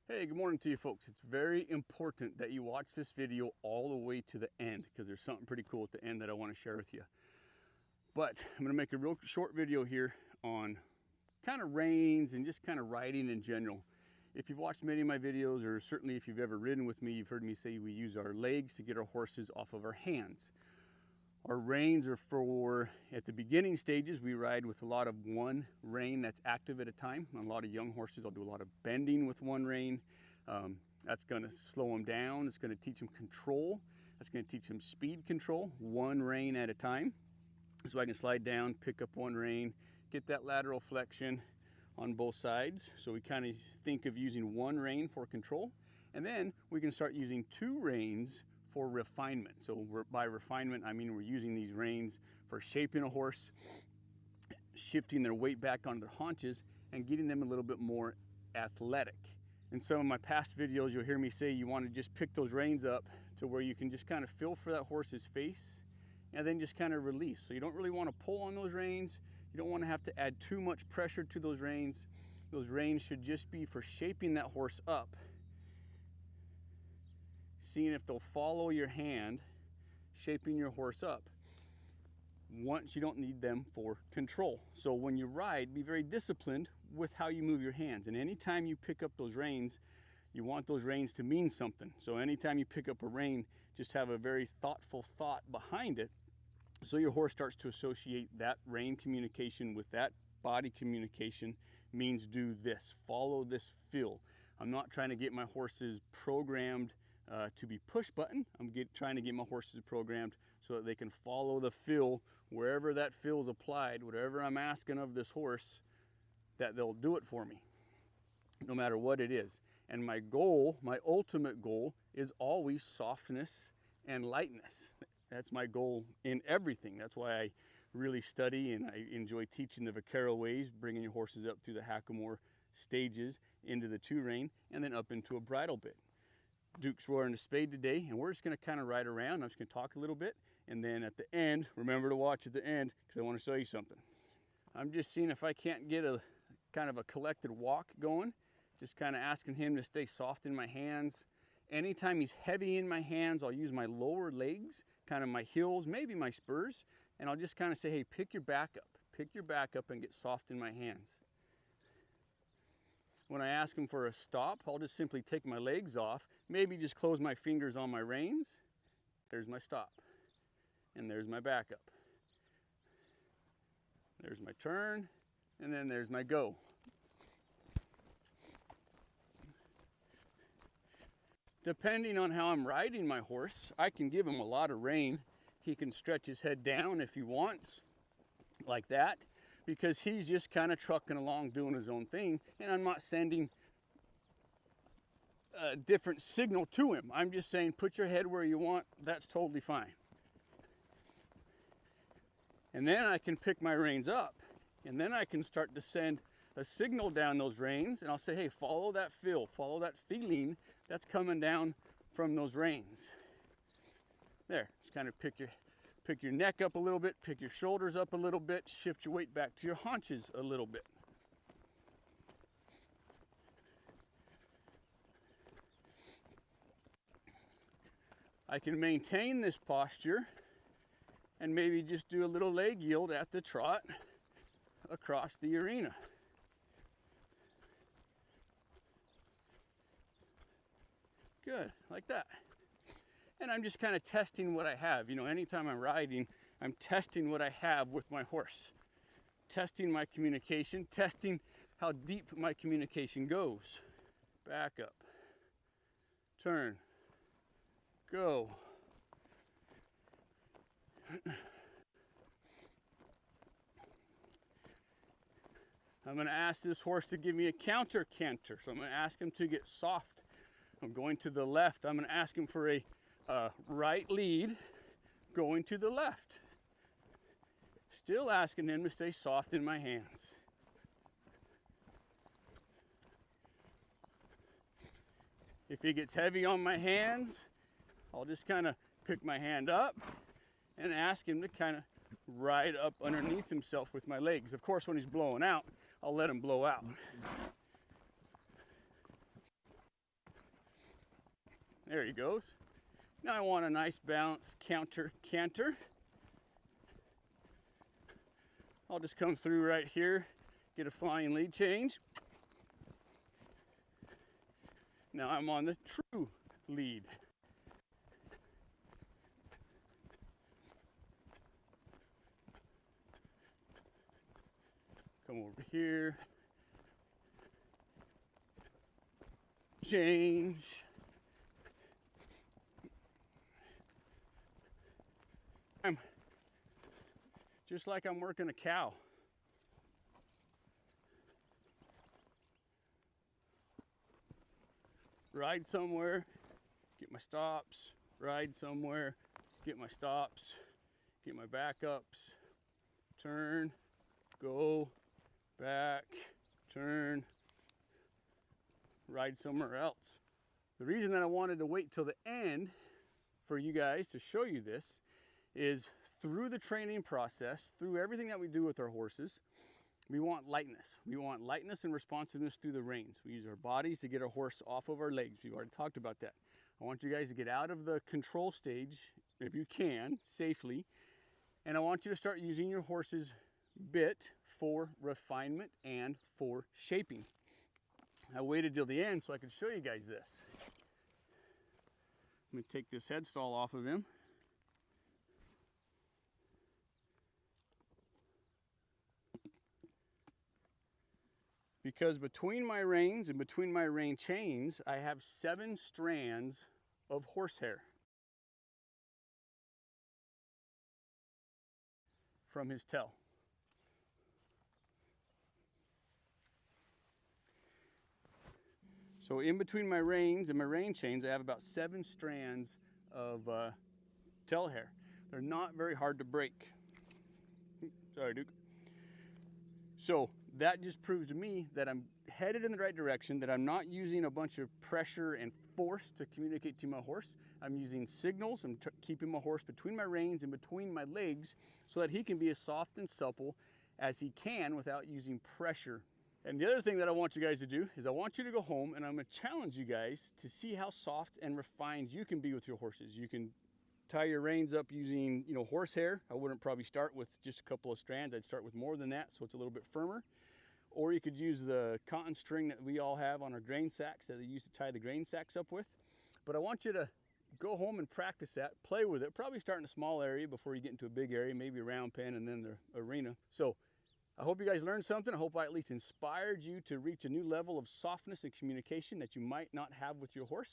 Hey, good morning to you folks. It's very important that you watch this video all the way to the end because there's something pretty cool at the end that I want to share with you. But I'm going to make a real short video here on kind of reins and just kind of riding in general. If you've watched many of my videos, or certainly if you've ever ridden with me, you've heard me say we use our legs to get our horses off of our hands. Our reins are for, at the beginning stages, we ride with a lot of one rein that's active at a time. On a lot of young horses, I'll do a lot of bending with one rein. That's going to slow them down. It's going to teach them control. That's going to teach them speed control, one rein at a time. So I can slide down, pick up one rein, get that lateral flexion on both sides. So we kind of think of using one rein for control. And then we can start using two reins for refinement. So by refinement, I mean we're using these reins for shaping a horse, shifting their weight back onto their haunches, and getting them a little bit more athletic. In some of my past videos, you'll hear me say you want to just pick those reins up to where you can just kind of feel for that horse's face and then just kind of release. So you don't really want to pull on those reins. You don't want to have to add too much pressure to those reins. Those reins should just be for shaping that horse up, seeing if they'll follow your hand, shaping your horse up. Once you don't need them for control. So when you ride, be very disciplined with how you move your hands. And anytime you pick up those reins, you want those reins to mean something. So anytime you pick up a rein, just have a very thoughtful thought behind it. So your horse starts to associate that rein communication with that body communication means do this, follow this feel. I'm not trying to get my horses programmed to be push button. I'm trying to get my horses programmed so that they can follow the fill wherever that fill is applied, whatever I'm asking of this horse, that they'll do it for me, no matter what it is. And my goal, my ultimate goal, is always softness and lightness. That's my goal in everything. That's why I really study and I enjoy teaching the vaquero ways, bringing your horses up through the hackamore stages into the two rein and then up into a bridle bit. Duke's wearing a spade today, and we're just going to kind of ride around. I'm just going to talk a little bit, and then at the end, remember to watch at the end because I want to show you something. I'm just seeing if I can't get a kind of a collected walk going, just kind of asking him to stay soft in my hands. Anytime he's heavy in my hands, I'll use my lower legs, kind of my heels, maybe my spurs, and I'll just kind of say, hey, pick your back up and get soft in my hands. When I ask him for a stop, I'll just simply take my legs off, maybe just close my fingers on my reins. There's my stop, and there's my backup. There's my turn, and then there's my go. Depending on how I'm riding my horse, I can give him a lot of rein. He can stretch his head down if he wants, like that, because he's just kind of trucking along doing his own thing, and I'm not sending a different signal to him. I'm just saying, put your head where you want. That's totally fine. And then I can pick my reins up, and then I can start to send a signal down those reins, and I'll say, hey, follow that feel, follow that feeling that's coming down from those reins. There, just kind of pick your neck up a little bit, pick your shoulders up a little bit, shift your weight back to your haunches a little bit. I can maintain this posture and maybe just do a little leg yield at the trot across the arena. Good, like that. And I'm just kind of testing what I have. You know, anytime I'm riding, I'm testing what I have with my horse. Testing my communication, testing how deep my communication goes. Back up, turn, go. I'm going to ask this horse to give me a counter canter. So I'm going to ask him to get soft. I'm going to the left. I'm going to ask him for a right lead going to the left. Still asking him to stay soft in my hands. If he gets heavy on my hands, I'll just kind of pick my hand up and ask him to kind of ride up underneath himself with my legs. Of course, when he's blowing out, I'll let him blow out. There he goes. Now I want a nice balanced canter. I'll just come through right here, get a flying lead change. Now I'm on the true lead. Come over here. Change. I'm just like I'm working a cow. Ride somewhere, get my stops, ride somewhere, get my stops, get my backups, turn, go, back, turn, ride somewhere else. The reason that I wanted to wait till the end for you guys to show you this is through the training process, through everything that we do with our horses, we want lightness. We want lightness and responsiveness through the reins. We use our bodies to get our horse off of our legs. We've already talked about that. I want you guys to get out of the control stage, if you can, safely. And I want you to start using your horse's bit for refinement and for shaping. I waited till the end so I could show you guys this. Let me take this headstall off of him. Because between my reins and between my rein chains, I have 7 strands of horsehair from his tail. So in between my reins and my rein chains, I have about 7 strands of tail hair. They're not very hard to break. Sorry, Duke. So that just proves to me that I'm headed in the right direction, that I'm not using a bunch of pressure and force to communicate to my horse. I'm using signals. I'm keeping my horse between my reins and between my legs so that he can be as soft and supple as he can without using pressure. And the other thing that I want you guys to do is I want you to go home and I'm going to challenge you guys to see how soft and refined you can be with your horses. You can tie your reins up using, horsehair. I wouldn't probably start with just a couple of strands. I'd start with more than that so it's a little bit firmer. Or you could use the cotton string that we all have on our grain sacks that they use to tie the grain sacks up with. But I want you to go home and practice that, play with it. Probably start in a small area before you get into a big area, maybe a round pen and then the arena. So I hope you guys learned something. I hope I at least inspired you to reach a new level of softness and communication that you might not have with your horse.